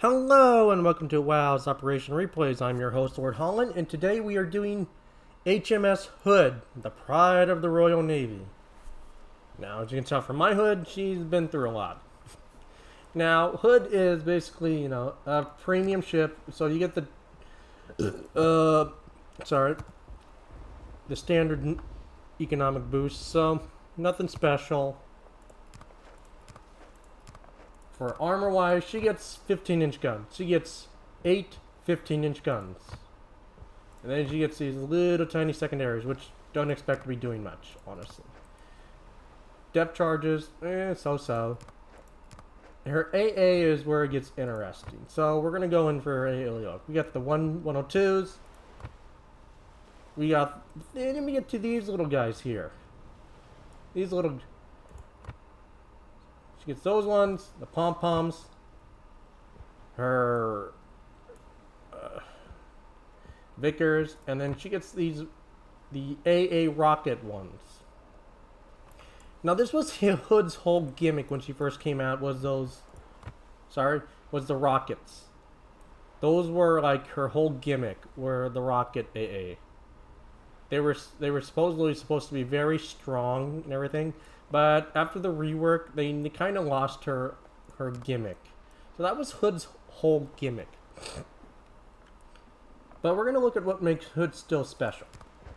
Hello and welcome to WOW's Operation Replays. I'm your host, Lord Holland, and today we are doing HMS Hood, the pride of the Royal Navy. Now, as you can tell from my Hood, she's been through a lot. Now, Hood is basically, a premium ship, so you get the, the standard economic boost, so nothing special. For armor-wise, she gets 15-inch guns. She gets 8 15-inch guns. And then she gets these little tiny secondaries, which don't expect to be doing much, honestly. Depth charges, so-so. Her AA is where it gets interesting. So we're going to go in for her AA. We got the 102s. Then we get to these little guys here. These little... She gets those ones, the pom-poms, her Vickers, and then she gets the AA rocket ones. Now this was Hood's whole gimmick when she first came out, was the rockets. Those were like her whole gimmick, were the rocket AA. They were supposedly supposed to be very strong and everything. But after the rework, they kind of lost her gimmick. So that was Hood's whole gimmick. But we're going to look at what makes Hood still special.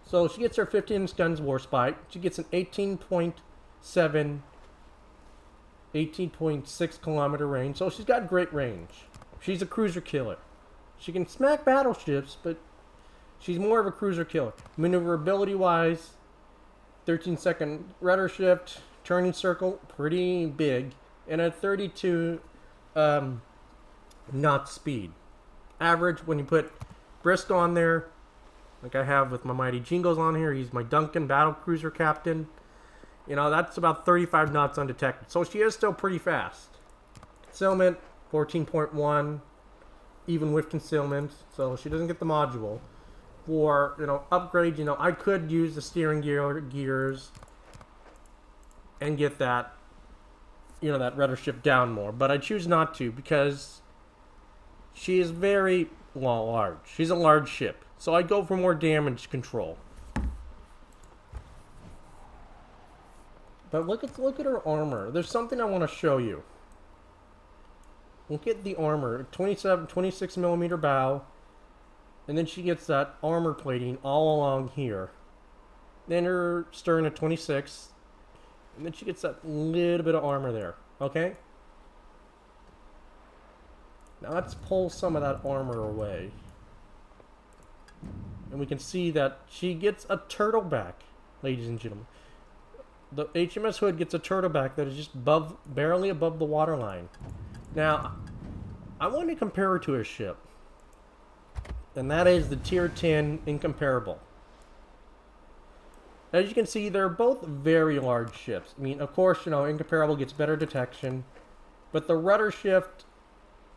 So she gets her 15-inch guns Warspite. She gets an 18.6 kilometer range. So she's got great range. She's a cruiser killer. She can smack battleships, but she's more of a cruiser killer. Maneuverability-wise, 13-second rudder shift, turning circle, pretty big, and a 32 knot speed. Average, when you put Brisk on there, like I have with my Mighty Jingles on here, he's my Duncan battle cruiser captain. That's about 35 knots undetected. So she is still pretty fast. Concealment, 14.1, even with concealment, so she doesn't get the module. For, upgrade, I could use the steering gears and get that, that rudder shift down more. But I choose not to because she is very large. She's a large ship. So I go for more damage control. But look at her armor. There's something I want to show you. Look at the armor. 26 millimeter bow. And then she gets that armor plating all along here. Then her stern at 26. And then she gets that little bit of armor there. Okay? Now let's pull some of that armor away. And we can see that she gets a turtleback, ladies and gentlemen. The HMS Hood gets a turtleback that is just barely above the waterline. Now, I want to compare her to a ship. And that is the Tier 10 Incomparable. As you can see, they're both very large ships. I mean, of course, Incomparable gets better detection. But the rudder shift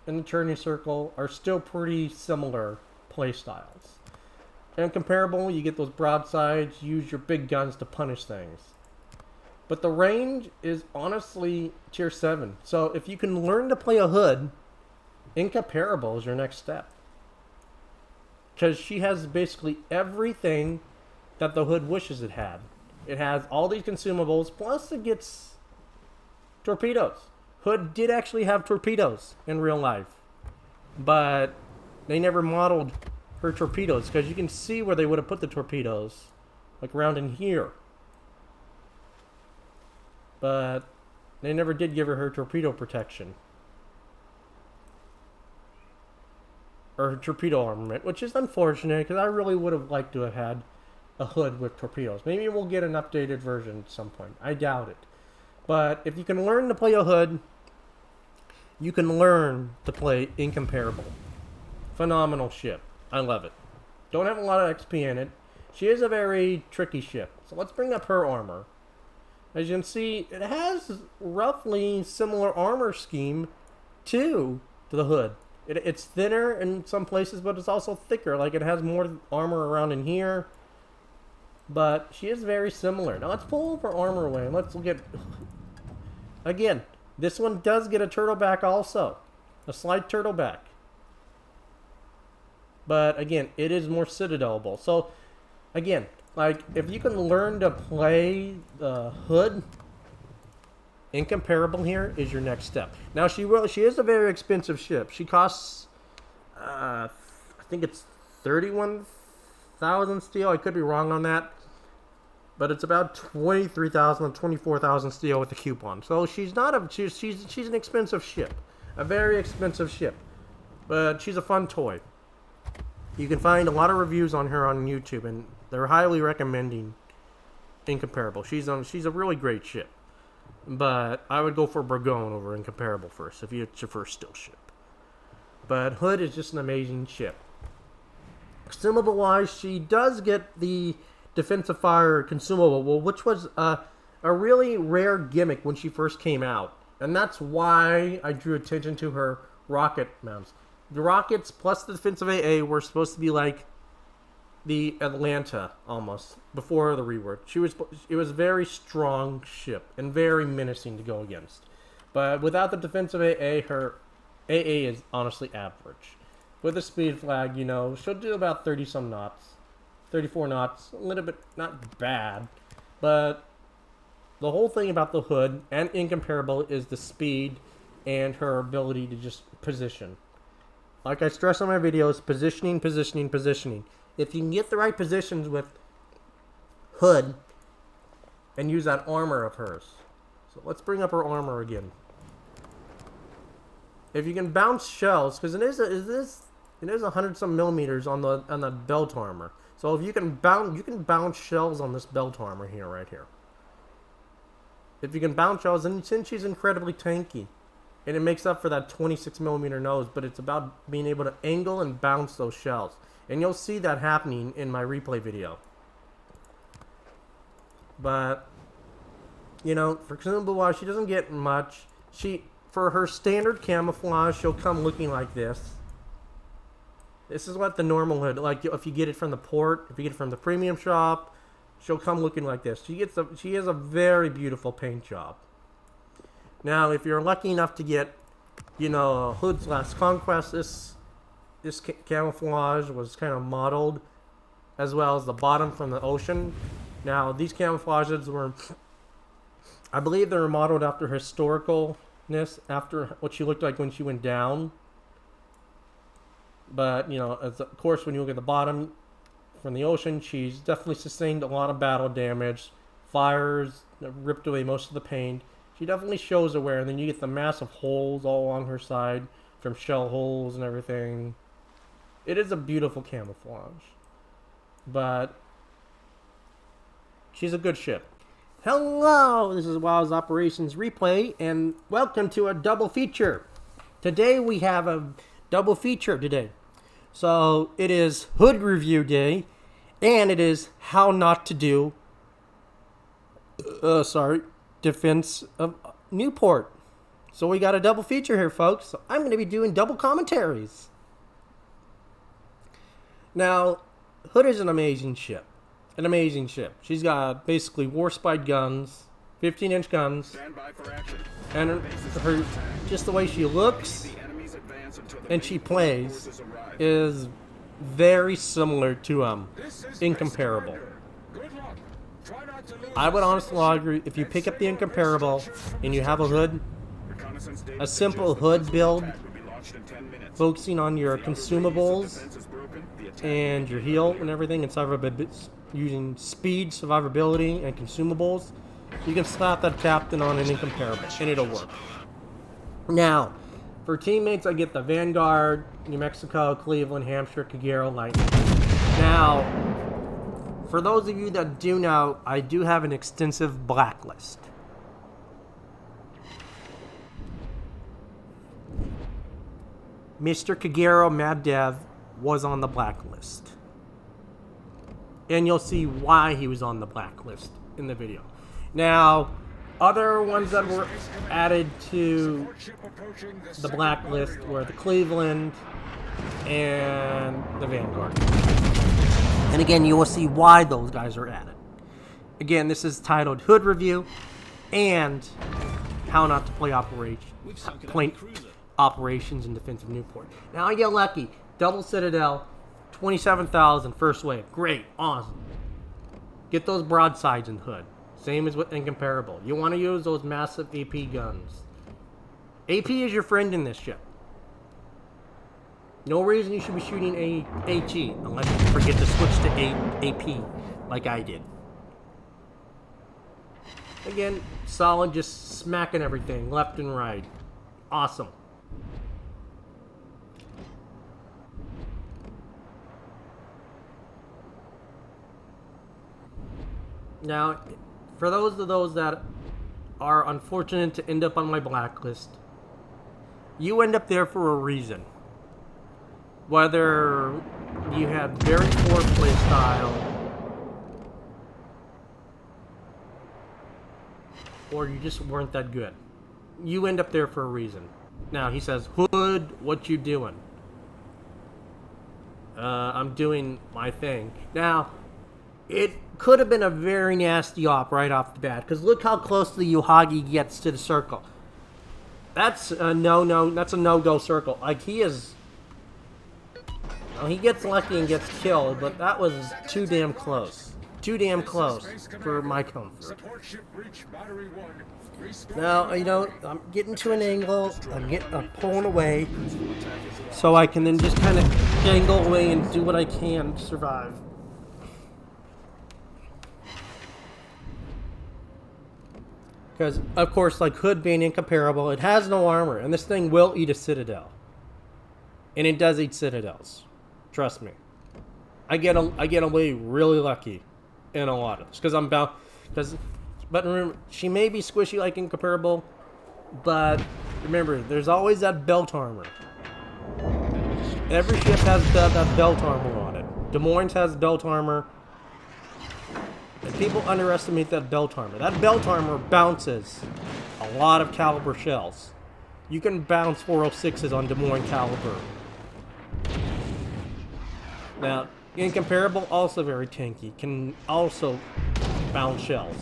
and the turning circle are still pretty similar playstyles. Incomparable, you get those broadsides, use your big guns to punish things. But the range is honestly Tier 7. So if you can learn to play a Hood, Incomparable is your next step. Because she has basically everything that the Hood wishes it had. It has all these consumables, plus it gets torpedoes. Hood did actually have torpedoes in real life. But they never modeled her torpedoes, because you can see where they would have put the torpedoes. Like around in here. But they never did give her torpedo protection. Or torpedo armament, which is unfortunate because I really would have liked to have had a Hood with torpedoes. Maybe we'll get an updated version at some point. I doubt it. But if you can learn to play a Hood, you can learn to play Incomparable. Phenomenal ship. I love it. Don't have a lot of XP in it. She is a very tricky ship. So let's bring up her armor. As you can see, it has roughly similar armor scheme to the Hood. It's thinner in some places, but it's also thicker. Like, it has more armor around in here. But she is very similar. Now, let's pull her armor away. And let's look at... Again, this one does get a turtleback also. A slight turtle back. But again, it is more citadelable. So again, like if you can learn to play the hood, Incomparable here is your next step. Now she is a very expensive ship. She costs I think it's 31,000 steel. I could be wrong on that. But it's about 23,000 to 24,000 steel with the coupon. So she's not a she's an expensive ship. A very expensive ship. But she's a fun toy. You can find a lot of reviews on her on YouTube, and they're highly recommending Incomparable. She's a really great ship. But I would go for Burgoyne over Incomparable first, if it's your first still ship. But Hood is just an amazing ship. Consumable-wise, she does get the defensive fire consumable, which was a really rare gimmick when she first came out. And that's why I drew attention to her rocket mounts. The rockets plus the defensive AA were supposed to be like the Atlanta almost before the rework. It was a very strong ship and very menacing to go against. But without the defensive AA, her AA is honestly average. With the speed flag, you know, she'll do about 30 some knots, 34 knots, a little bit not bad. But the whole thing about the Hood and Incomparable is the speed and her ability to just position. Like I stress on my videos, positioning, positioning, positioning. If you can get the right positions with Hood and use that armor of hers. So let's bring up her armor again. If you can bounce shells, because it is 100 some millimeters on the belt armor. So if you can bounce shells on this belt armor here, right here. If you can bounce shells, and since she's incredibly tanky, and it makes up for that 26 millimeter nose, but it's about being able to angle and bounce those shells. And you'll see that happening in my replay video. But, you know, for consumable-wise, she doesn't get much. For her standard camouflage, she'll come looking like this. This is what the normal hood, like if you get it from the port, if you get it from the premium shop, she'll come looking like this. She has a very beautiful paint job. Now, if you're lucky enough to get, you know, Hood's Last Conquest, this camouflage was kind of modeled, as well as the bottom from the ocean. Now, these camouflages were, I believe they were modeled after historicalness, after what she looked like when she went down. But, you know, of course, when you look at the bottom from the ocean, she's definitely sustained a lot of battle damage. Fires ripped away most of the paint. She definitely shows her wear, and then you get the massive holes all along her side from shell holes and everything. It is a beautiful camouflage. But she's a good ship. Hello, this is WOW's Operations Replay, and welcome to a double feature. Today we have a double feature today. So it is Hood Review Day, and it is How Not to Do Defense of Newport. So we got a double feature here, folks. So I'm going to be doing double commentaries. Now, Hood is an amazing ship. An amazing ship. She's got basically war-spide guns, 15-inch guns, stand by for action. And her just the way she looks and she plays is very similar to Incomparable. I would honestly argue if you pick up the Incomparable and you have a Hood, a simple Hood build, focusing on your consumables and your heal and everything, and using speed, survivability, and consumables, you can slap that captain on an Incomparable and it'll work. Now, for teammates, I get the Vanguard, New Mexico, Cleveland, Hampshire, Kagero, Lightning. Now, for those of you that do know, I do have an extensive blacklist. Mr. Kagero Mad Dev was on the blacklist. And you'll see why he was on the blacklist in the video. Now, other ones that were added to the blacklist were the Cleveland and the Vanguard. And again, you will see why those guys are added. Again, this is titled Hood Review and How Not to Play operations and defense of Newport. Now I get lucky. Double Citadel, 27,000 first wave. Great, awesome. Get those broadsides in Hood. Same as with Incomparable. You want to use those massive AP guns. AP is your friend in this ship. No reason you should be shooting AT unless you forget to switch to AP like I did. Again, solid, just smacking everything left and right. Awesome. Now, for those of those that are unfortunate to end up on my blacklist, you end up there for a reason. Whether you had very poor playstyle, or you just weren't that good. You end up there for a reason. Now, he says, Hood, what you doing? I'm doing my thing. Now, it could have been a very nasty op right off the bat, because look how close the Yuhagi gets to the circle. That's a no-no, that's a no-go circle. Like, he is... Well, he gets lucky and gets killed, but that was too damn close. Too damn close for my comfort. Now, you know, I'm getting to an angle, I'm pulling away, so I can then just kind of angle away and do what I can to survive. Because, of course, like Hood being Incomparable, it has no armor, and this thing will eat a Citadel. And it does eat Citadels. Trust me. I get away really lucky in a lot of this. Because I'm bound... But remember, she may be squishy like Incomparable, but remember, there's always that belt armor. Every ship has that belt armor on it. Des Moines has belt armor. And people underestimate that belt armor. That belt armor bounces a lot of caliber shells. You can bounce 406s on Des Moines caliber. Now, Incomparable, also very tanky. Can also bounce shells.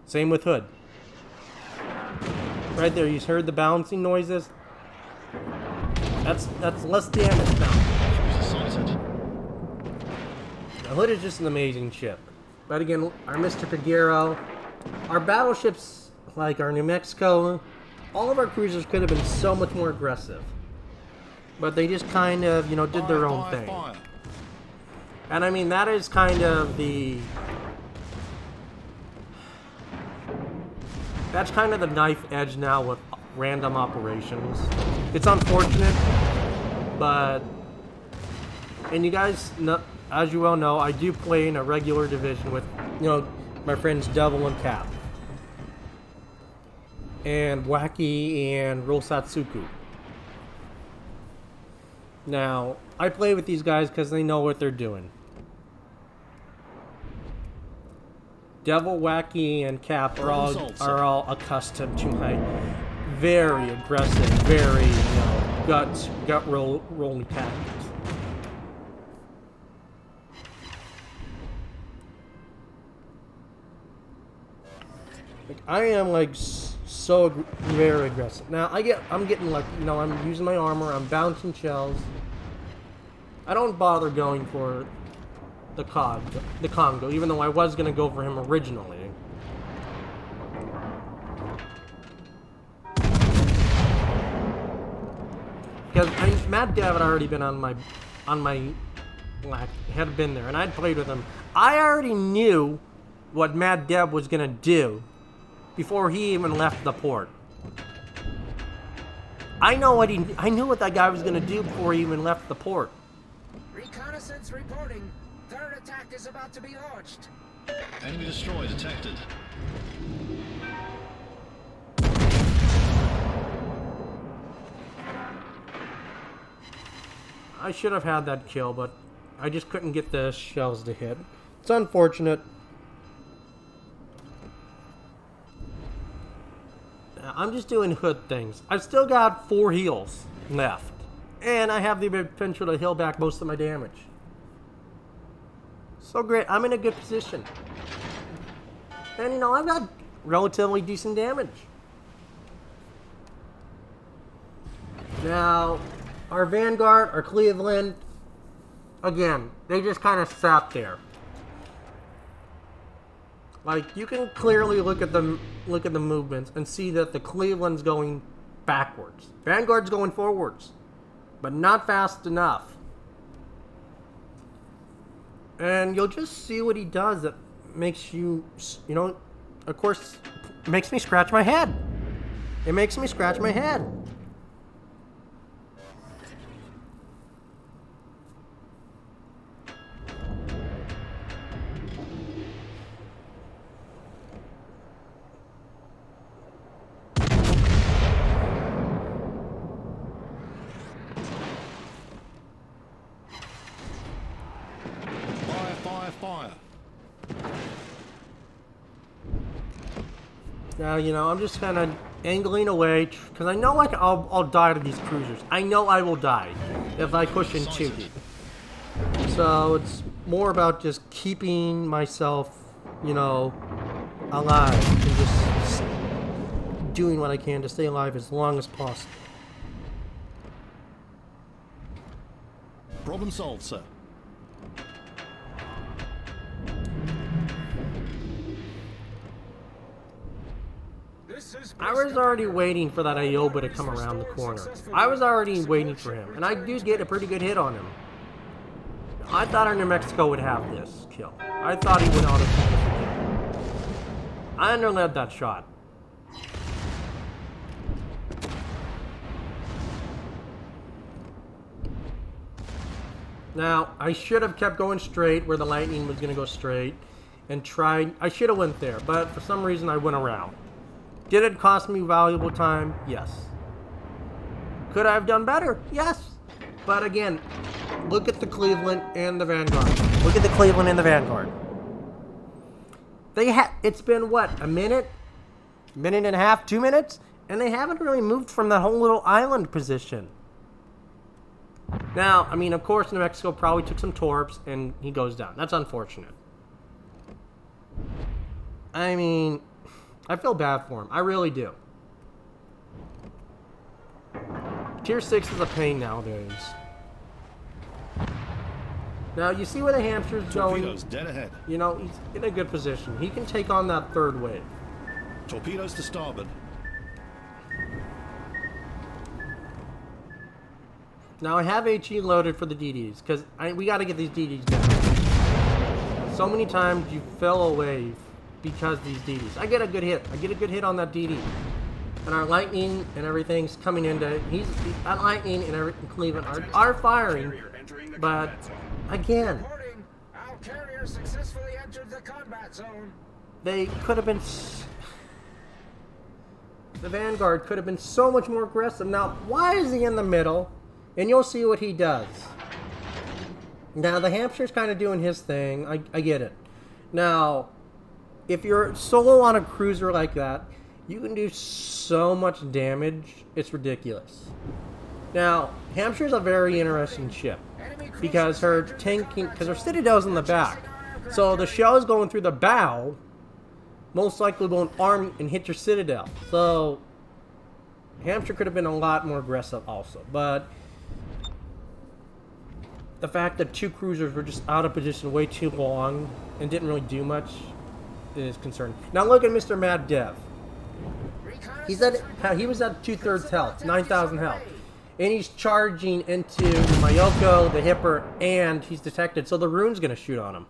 Same with Hood. Right there, you heard the bouncing noises? That's less damage now. The Hood is just an amazing ship. But again, our Mr. Kagero, our battleships, like our New Mexico, all of our cruisers could have been so much more aggressive. But they just kind of, you know, did their own thing. And I mean, that is kind of the... That's kind of the knife edge now with random operations. It's unfortunate, but... And you guys know... As you well know, I do play in a regular division with, you know, my friends Devil and Cap. And Wacky and Rosatsuku. Now, I play with these guys because they know what they're doing. Devil, Wacky, and Cap are all accustomed to my very aggressive, very, you know, gut rolling tactics. Like, I am like so very aggressive. Now I'm getting like, you know, I'm using my armor, I'm bouncing shells. I don't bother going for the Congo, even though I was gonna go for him originally. Because Matt Dev had already been on my black, had been there, and I'd played with him. I already knew what Mad Deb was gonna do before he even left the port. I knew what that guy was gonna do before he even left the port. Reconnaissance reporting. Third attack is about to be launched. Enemy destroyer detected. I should have had that kill, but I just couldn't get the shells to hit. It's unfortunate. I'm just doing Hood things. I've still got 4 heals left. And I have the potential to heal back most of my damage. So great, I'm in a good position. And you know, I've got relatively decent damage. Now, our Vanguard, our Cleveland, again, they just kind of sat there. Like, you can clearly look at the movements and see that the Cleveland's going backwards. Vanguard's going forwards, but not fast enough. And you'll just see what he does that makes you, you know, of course, it makes me scratch my head. It makes me scratch my head. Fire. Now, you know, I'm just kind of angling away because I know I'll die to these cruisers. I know I will die if I push in too deep. So it's more about just keeping myself, you know, alive and just doing what I can to stay alive as long as possible. Problem solved, sir. I was already waiting for that Ioba to come around the corner. I was already waiting for him, and I do get a pretty good hit on him. I thought our New Mexico would have this kill. I thought he would auto-kill this kill. I underled that shot. Now, I should have kept going straight where the lightning was going to go straight and tried. I should have went there, but for some reason I went around. Did it cost me valuable time? Yes. Could I have done better? Yes. But again, look at the Cleveland and the Vanguard. Look at the Cleveland and the Vanguard. It's been what, a minute and a half, 2 minutes, and they haven't really moved from that whole little island position. Now, I mean, of course, New Mexico probably took some torps and he goes down. That's unfortunate. I mean, I feel bad for him. I really do. Tier 6 is a pain nowadays. Now, you see where the hamster's going? Torpedoes dead ahead. You know, he's in a good position. He can take on that third wave. Torpedoes to starboard. Now, I have HE loaded for the DDs, because we got to get these DDs down. So many times you fell away because these DDs. I get a good hit. I get a good hit on that DD. And our lightning and everything's coming into... Our lightning and Cleveland are firing. But, again... Our carrier successfully entered the combat zone. They could have been... The Vanguard could have been so much more aggressive. Now, why is he in the middle? And you'll see what he does. Now, the hamster's kind of doing his thing. I get it. Now, if you're solo on a cruiser like that, you can do so much damage. It's ridiculous. Now, Hamster's a very interesting ship because her Citadel's in the back. So the shell is going through the bow, most likely won't arm and hit your Citadel. So Hamster could have been a lot more aggressive also. But the fact that two cruisers were just out of position way too long and didn't really do much is concerning. Now look at Mr. Mad Dev. He was at 2/3 health, 9,000 health. And he's charging into the Mayoko, the Hipper, and he's detected, so the rune's going to shoot on him.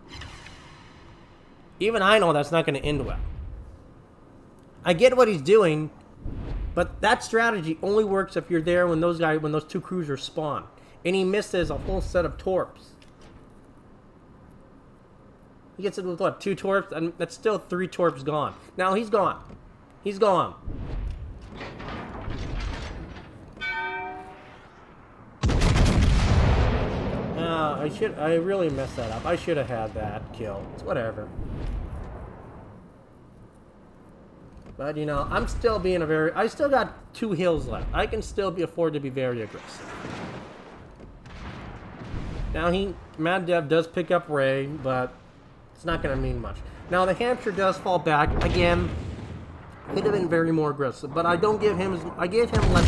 Even I know that's not going to end well. I get what he's doing, but that strategy only works if you're there when those two cruisers spawn. And he misses a whole set of torps. He gets it with what, 2 torps? And that's still 3 torps gone. Now he's gone. He's gone. I really messed that up. I should have had that kill. It's whatever. But, you know, I'm still being I still got 2 hills left. I can still afford to be very aggressive. Now, Mad Dev does pick up Ray, but it's not going to mean much. Now, the Hamster does fall back. Again, could have been very more aggressive, but I gave him less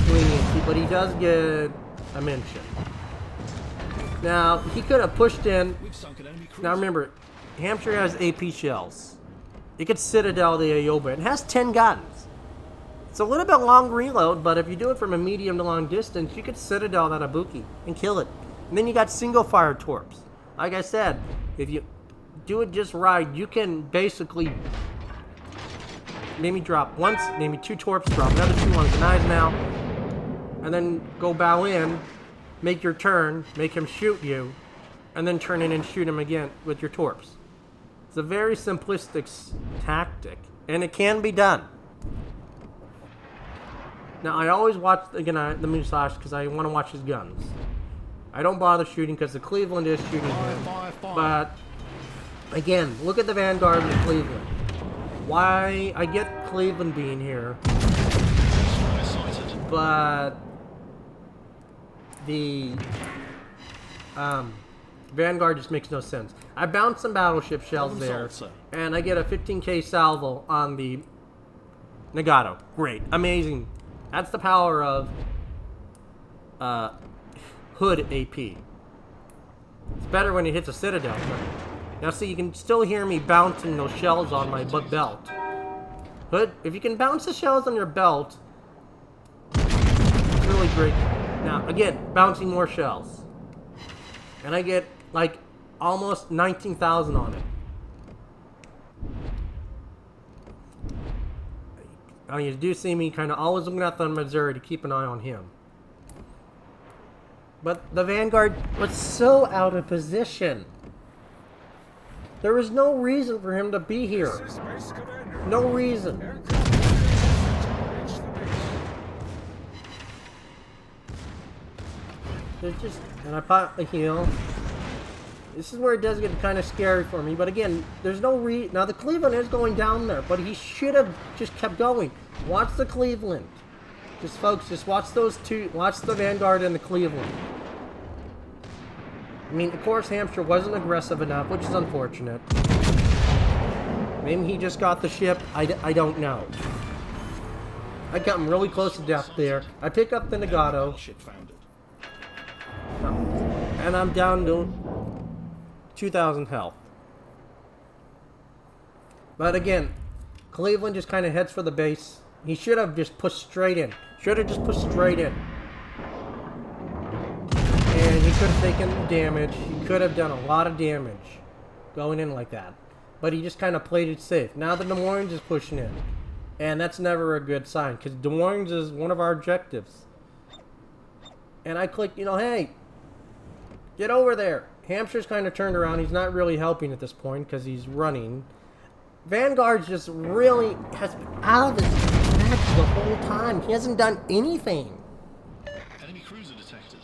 leniency Musashi, but he does get a mention. Now, he could have pushed in. We've sunk an enemy cruiser. Now remember, Hampshire has AP shells. It could Citadel the Ayoba. It has 10 guns. It's a little bit long reload, but if you do it from a medium to long distance, you could Citadel that Ibuki and kill it. And then you got single fire torps. Like I said, if you do it just right, you can basically maybe drop once, maybe 2 torps, drop another 2 on the knives now, and then go bow in, make your turn, make him shoot you, and then turn in and shoot him again with your torps. It's a very simplistic tactic, and it can be done. Now, I always watch the Musashi because I want to watch his guns. I don't bother shooting because the Cleveland is shooting him. But, again, look at the Vanguard and the Cleveland. Why I get Cleveland being here, but the Vanguard just makes no sense. I bounced some battleship shells there, and I get a 15k salvo on the Nagato. Great, amazing. That's the power of Hood AP. It's better when it hits a Citadel. Now see, you can still hear me bouncing those shells on my belt. Hood, if you can bounce the shells on your belt, it's really great. Now, again, bouncing more shells. And I get, like, almost 19,000 on it. Now, you do see me kind of always looking at the Missouri to keep an eye on him. But the Vanguard was so out of position. There was no reason for him to be here. No reason. There's just, and I pop the heel. This is where it does get kind of scary for me. But again, there's no now the Cleveland is going down there, but he should have just kept going. Watch the Cleveland. Just folks, just watch those two. Watch the Vanguard and the Cleveland. I mean, of course, Hampshire wasn't aggressive enough, which is unfortunate. Maybe he just got the ship. I don't know. I got him really close to death there. I pick up the Nagato. And I'm down to 2,000 health. But again, Cleveland just kind of heads for the base. He should have just pushed straight in. Should have just pushed straight in. And he could have taken damage. He could have done a lot of damage going in like that. But he just kind of played it safe. Now the Des Moines is pushing in. And that's never a good sign. Because Des Moines is one of our objectives. And I click, hey, get over there. Hampshire's kind of turned around. He's not really helping at this point because he's running. Vanguard's just really has been out of his match the whole time. He hasn't done anything. Enemy cruiser detected.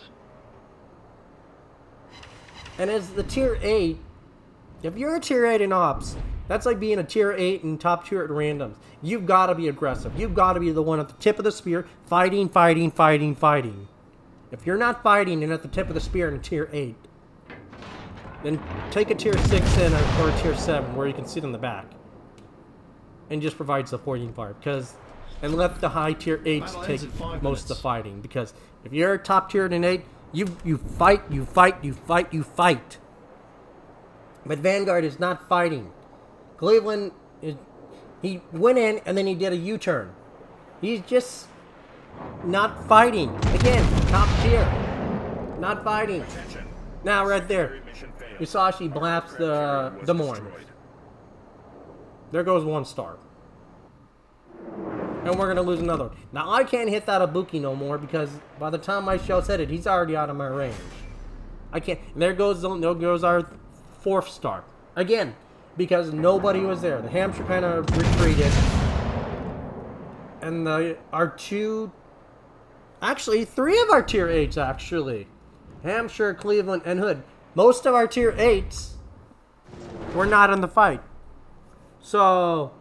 And as the tier 8, if you're a tier 8 in ops, that's like being a tier 8 in top tier at randoms. You've got to be aggressive. You've got to be the one at the tip of the spear, fighting, fighting, fighting, fighting. If you're not fighting and at the tip of the spear in a tier 8, then take a tier 6 in or a tier 7 where you can sit in the back and just provide supporting fire. And let the high tier 8s take most of the fighting. Because if you're top tier in 8, you fight, you fight, you fight, you fight. But Vanguard is not fighting. Cleveland, he went in and then he did a U-turn. He's just not fighting. Again, top tier. Not fighting. Now, right there, Musashi blasts the Des Moines. There goes 1 star. And we're going to lose another one. Now, I can't hit that Ibuki no more because by the time my shell's hit it, he's already out of my range. I can't. And there goes our 4th star. Again, because nobody was there. The Hampshire kind of retreated. And our 2... Actually, 3 of our tier 8s, actually. Hampshire, Cleveland, and Hood. Most of our tier 8s were not in the fight. So,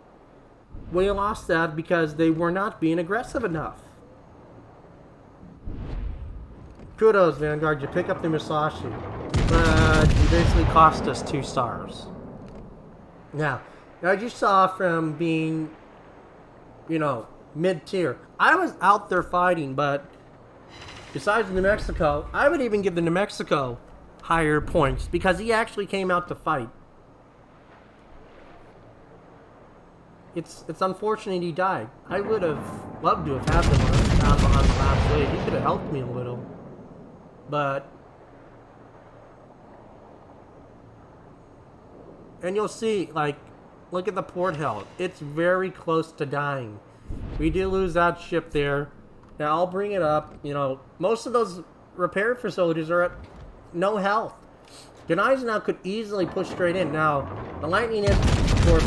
we lost that because they were not being aggressive enough. Kudos, Vanguard. You pick up the Musashi. But you basically cost us 2 stars. Now, as you saw from being, mid-tier, I was out there fighting, but besides New Mexico, I would even give the New Mexico higher points because he actually came out to fight. It's unfortunate he died. I would have loved to have had him on the last wave. He could have helped me a little. But... And you'll see, like, look at the port health. It's very close to dying. We do lose that ship there. Now, I'll bring it up. You know, most of those repair facilities are at no health. Gneisenau could easily push straight in. Now, the Lightning Force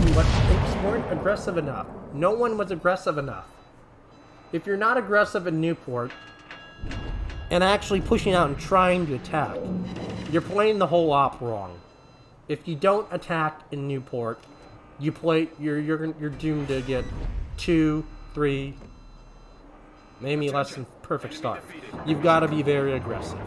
weren't aggressive enough. No one was aggressive enough. If you're not aggressive in Newport and actually pushing out and trying to attack, you're playing the whole op wrong. If you don't attack in Newport, you're doomed to get 2, 3, maybe less than perfect start. You've got to be very aggressive.